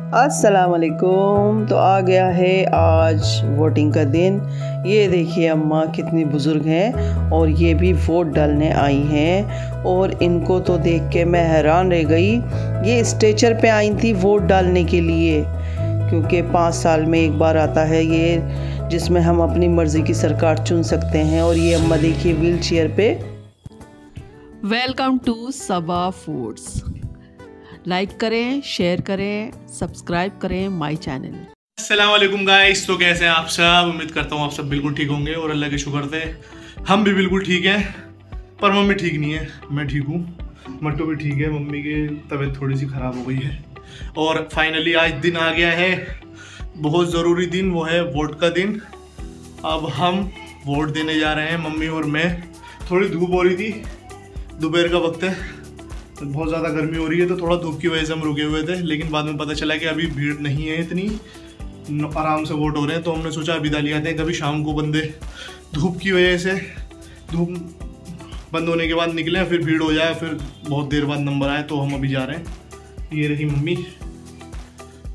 अस्सलाम वालेकुम। तो आ गया है आज वोटिंग का दिन। ये देखिए अम्मा कितनी बुज़ुर्ग हैं और ये भी वोट डालने आई हैं और इनको तो देख के मैं हैरान रह गई। ये स्टेचर पे आई थी वोट डालने के लिए, क्योंकि 5 साल में एक बार आता है ये, जिसमें हम अपनी मर्ज़ी की सरकार चुन सकते हैं। और ये अम्मा देखिए व्हील चेयर पे। Welcome to Saba foods. Like करें, शेयर करें, सब्सक्राइब करें माय चैनल। अस्सलाम वालेकुम गाइस। तो कैसे हैं आप सब? उम्मीद करता हूँ आप सब बिल्कुल ठीक होंगे और अल्लाह के शुक्र से हम भी बिल्कुल ठीक हैं। पर मम्मी ठीक नहीं है, मैं ठीक हूँ। मट्टू भी ठीक है, मम्मी की तबीयत थोड़ी सी ख़राब हो गई है। और फाइनली आज दिन आ गया है, बहुत ज़रूरी दिन, वो है वोट का दिन। अब हम वोट देने जा रहे हैं, मम्मी और मैं। थोड़ी धूप हो रही थी, दोपहर का वक्त है, बहुत ज़्यादा गर्मी हो रही है, तो थोड़ा धूप की वजह से हम रुके हुए थे। लेकिन बाद में पता चला कि अभी भीड़ नहीं है इतनी, आराम से वोट हो रहे हैं। तो हमने सोचा अभी डाल आते हैं, कभी शाम को बंदे धूप की वजह से, धूप बंद होने के बाद निकले, फिर भीड़ हो जाए, फिर बहुत देर बाद नंबर आए। तो हम अभी जा रहे हैं, ये रही मम्मी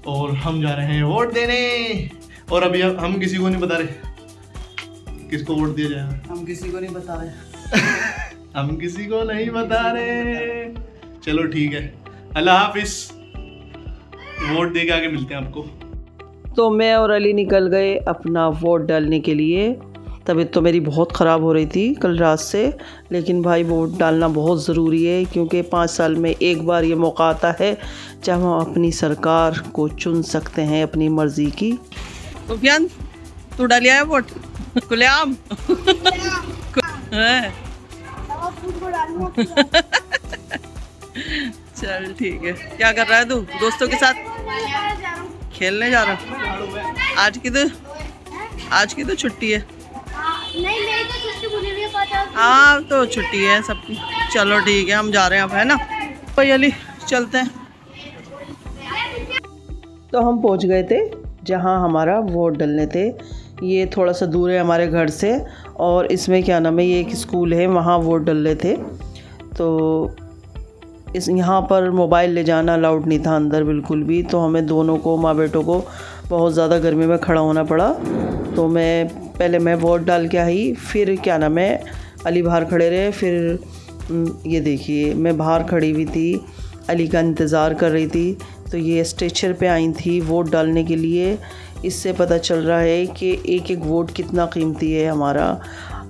और हम जा रहे हैं वोट देने। और अभी हम किसी को नहीं बता रहे किसको वोट दिया जाएगा। हम किसी को नहीं बता रहे हम किसी को नहीं बता रहे। चलो ठीक है, अल्लाह हाफिज। वोट दे के आगे मिलते हैं आपको। तो मैं और अली निकल गए अपना वोट डालने के लिए। तबीयत तो मेरी बहुत ख़राब हो रही थी कल रात से, लेकिन भाई वोट डालना बहुत ज़रूरी है, क्योंकि 5 साल में एक बार ये मौका आता है जब हम अपनी सरकार को चुन सकते हैं अपनी मर्ज़ी की। सुफियान, तू डालिया है वोट? खुलेआम चल ठीक है। क्या कर रहा है तू? दोस्तों के साथ खेलने जा रहा? आज की तो छुट्टी है। नहीं, मेरी तो छुट्टी बुली हुई है। हाँ तो छुट्टी है सबकी। चलो ठीक है, हम जा रहे हैं अब, है ना भाई अली? चलते हैं। तो हम पहुंच गए थे जहां हमारा वोट डलने थे। ये थोड़ा सा दूर है हमारे घर से, और इसमें क्या नाम है, ये एक स्कूल है, वहाँ वोट डलने थे। तो इस यहाँ पर मोबाइल ले जाना अलाउड नहीं था अंदर बिल्कुल भी। तो हमें दोनों को, माँ बेटों को, बहुत ज़्यादा गर्मी में खड़ा होना पड़ा। तो पहले मैं वोट डाल के आई, फिर क्या नाम है, अली बाहर खड़े रहे। फिर ये देखिए मैं बाहर खड़ी हुई थी, अली का इंतज़ार कर रही थी। तो ये स्टेचर पे आई थी वोट डालने के लिए। इससे पता चल रहा है कि एक एक वोट कितना कीमती है हमारा।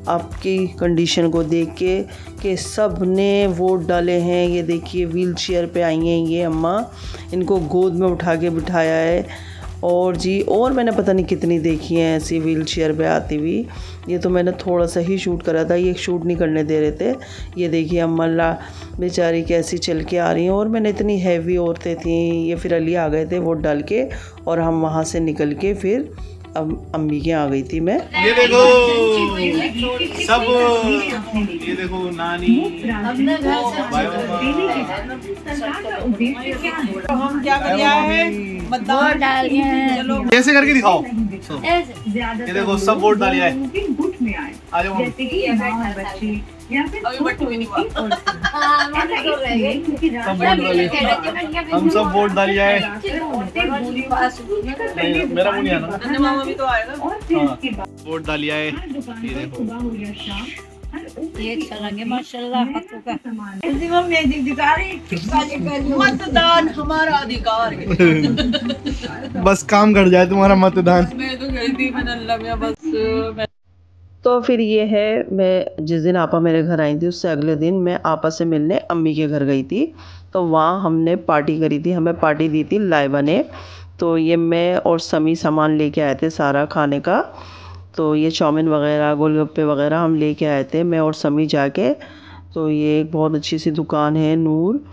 आपकी कंडीशन को देख के कि सब ने वोट डाले हैं। ये देखिए व्हील चेयर पे आई हैं ये अम्मा, इनको गोद में उठा के बिठाया है। और जी, और मैंने पता नहीं कितनी देखी हैं ऐसी व्हील चेयर पे आती हुई। ये तो मैंने थोड़ा सा ही शूट करा था, ये शूट नहीं करने दे रहे थे। ये देखिए अम्मा बेचारी कैसी चल के आ रही हैं। और मैंने इतनी हैवी औरतें थी। ये फिर अली आ गए थे वोट डाल के, और हम वहाँ से निकल के फिर अब अम्मी के आ गई थी मैं। ये देखो सब, ये देखो नानी, हम क्या कर रहे हैं, मतदान डाल रहे हैं। चलो कैसे करके दिखाओ। ये देखो सब वोट डालिए। आ जाओ। हम सब वोट डालिए। मेरा मुंह नहीं आना, मामा भी तो आएगा। वोट डालिए। ये देखो मतदान हमारा अधिकार है। बस काम कर जाए तुम्हारा मतदान। मैं तो गई थी, मैंने अल्लाह मियां बस। तो फिर ये है, मैं जिस दिन आपा मेरे घर आई थी उससे अगले दिन मैं आपा से मिलने अम्मी के घर गई थी। तो वहाँ हमने पार्टी करी थी, हमें पार्टी दी थी लाइबा ने। तो ये मैं और समी सामान लेके आए थे सारा खाने का। तो ये चाउमीन वगैरह, गोलगप्पे वगैरह हम लेके आए थे, मैं और समी जाके। तो ये एक बहुत अच्छी सी दुकान है नूर।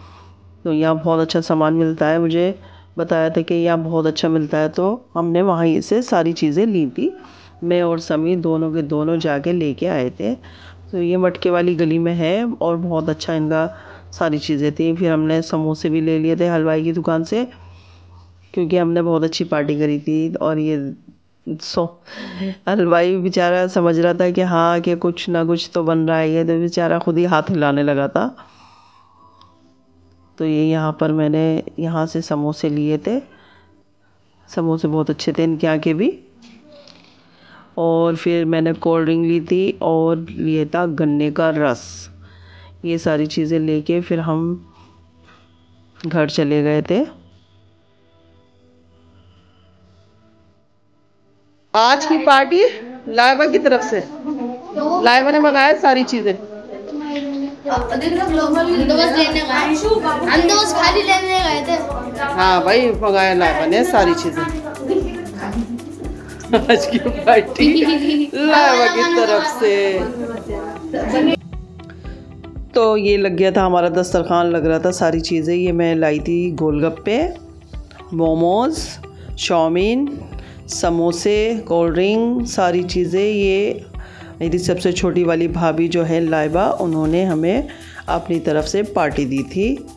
तो यहाँ बहुत अच्छा सामान मिलता है, मुझे बताया था कि यहाँ बहुत अच्छा मिलता है। तो हमने वहीं से सारी चीज़ें ली थी, मैं और समी दोनों के दोनों जाके लेके आए थे। तो ये मटके वाली गली में है और बहुत अच्छा इनका सारी चीज़ें थी। फिर हमने समोसे भी ले लिए थे हलवाई की दुकान से, क्योंकि हमने बहुत अच्छी पार्टी करी थी। और ये हलवाई बेचारा समझ रहा था कि हाँ कि कुछ ना कुछ तो बन रहा है, ये तो बेचारा खुद ही हाथ हिलाने लगा था। तो ये यहाँ पर मैंने यहाँ से समोसे लिए थे समोसे बहुत अच्छे थे इनके यहाँ के भी। और फिर मैंने कोल्ड ड्रिंक ली थी और लिया था गन्ने का रस। ये सारी चीज़ें लेके फिर हम घर चले गए थे। आज की पार्टी लाइबा की तरफ से, लाइबा ने मंगाया सारी चीजें। हम तो बस खाली लेने गए थे। हाँ भाई, मंगाया लाइबा ने सारी चीजें। आज की पार्टी लाइबा की तरफ से। तो ये लग गया था हमारा दस्तरखान, लग रहा था सारी चीज़ें। ये मैं लाई थी गोलगप्पे, मोमोज़, चाउमीन, समोसे, कोल्ड ड्रिंक, सारी चीज़ें। ये मेरी सबसे छोटी वाली भाभी जो है लाइबा, उन्होंने हमें अपनी तरफ से पार्टी दी थी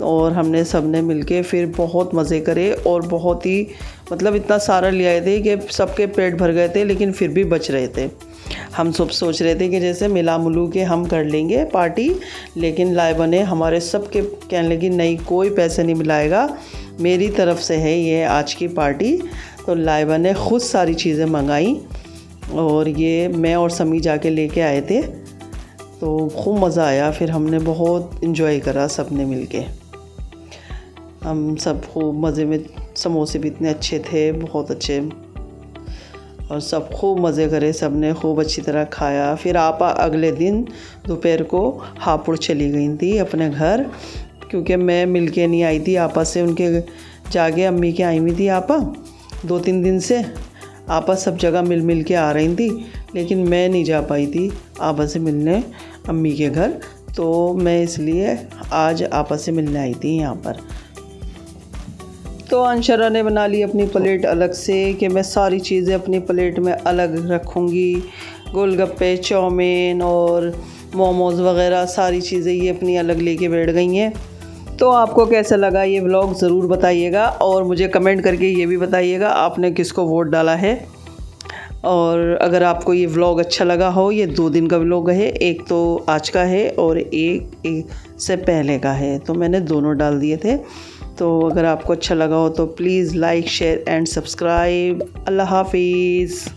और हमने सब ने मिलके फिर बहुत मज़े करे। और बहुत ही मतलब इतना सारा ले आए थे कि सबके पेट भर गए थे, लेकिन फिर भी बच रहे थे। हम सब सोच रहे थे कि जैसे मिला मुलू के हम कर लेंगे पार्टी, लेकिन लाइबा ने हमारे सबके कहने लगी नहीं, कोई पैसे नहीं मिलाएगा, मेरी तरफ से है ये आज की पार्टी। तो लाइबा ने ख़ुद सारी चीज़ें मंगाई और ये मैं और समी जाके लेके आए थे। तो खूब मज़ा आया, फिर हमने बहुत इन्जॉय करा सब ने मिलके। हम सब खूब मज़े में, समोसे भी इतने अच्छे थे, बहुत अच्छे, और सब खूब मज़े करे, सब ने खूब अच्छी तरह खाया। फिर आपा अगले दिन दोपहर को हापुड़ चली गई थी अपने घर, क्योंकि मैं मिलके नहीं आई थी आपा से। उनके जाके अम्मी के आई हुई थी आपा 2-3 दिन से। आपा सब जगह मिल के आ रही थी, लेकिन मैं नहीं जा पाई थी आपा से मिलने अम्मी के घर। तो मैं इसलिए आज आपा से मिलने आई थी यहाँ पर। तो अंशरा ने बना ली अपनी प्लेट अलग से कि मैं सारी चीज़ें अपनी प्लेट में अलग रखूँगी। गोलगप्पे, चाउमीन और मोमोज़ वगैरह सारी चीज़ें ये अपनी अलग लेके बैठ गई हैं। तो आपको कैसा लगा ये व्लॉग ज़रूर बताइएगा और मुझे कमेंट करके ये भी बताइएगा आपने किसको वोट डाला है। और अगर आपको ये व्लॉग अच्छा लगा हो, ये 2 दिन का व्लॉग है, एक तो आज का है और एक से पहले का है, तो मैंने दोनों डाल दिए थे। तो अगर आपको अच्छा लगा हो तो please like, share and subscribe. अल्लाह हाफिज़।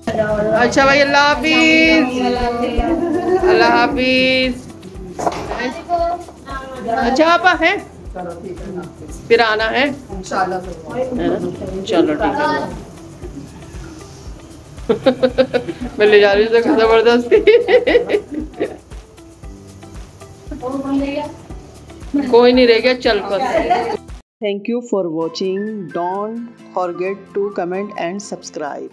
अच्छा भाई, अल्लाह हाफिज़। अल्लाह हाफिज़। अच्छा आपा है, फिर आना है चलो ठीक है। मैं ले जा रही हूँ ज़बरदस्ती। कोई नहीं रह गया, चल पर। Thank you for watching. Don't forget to comment and subscribe.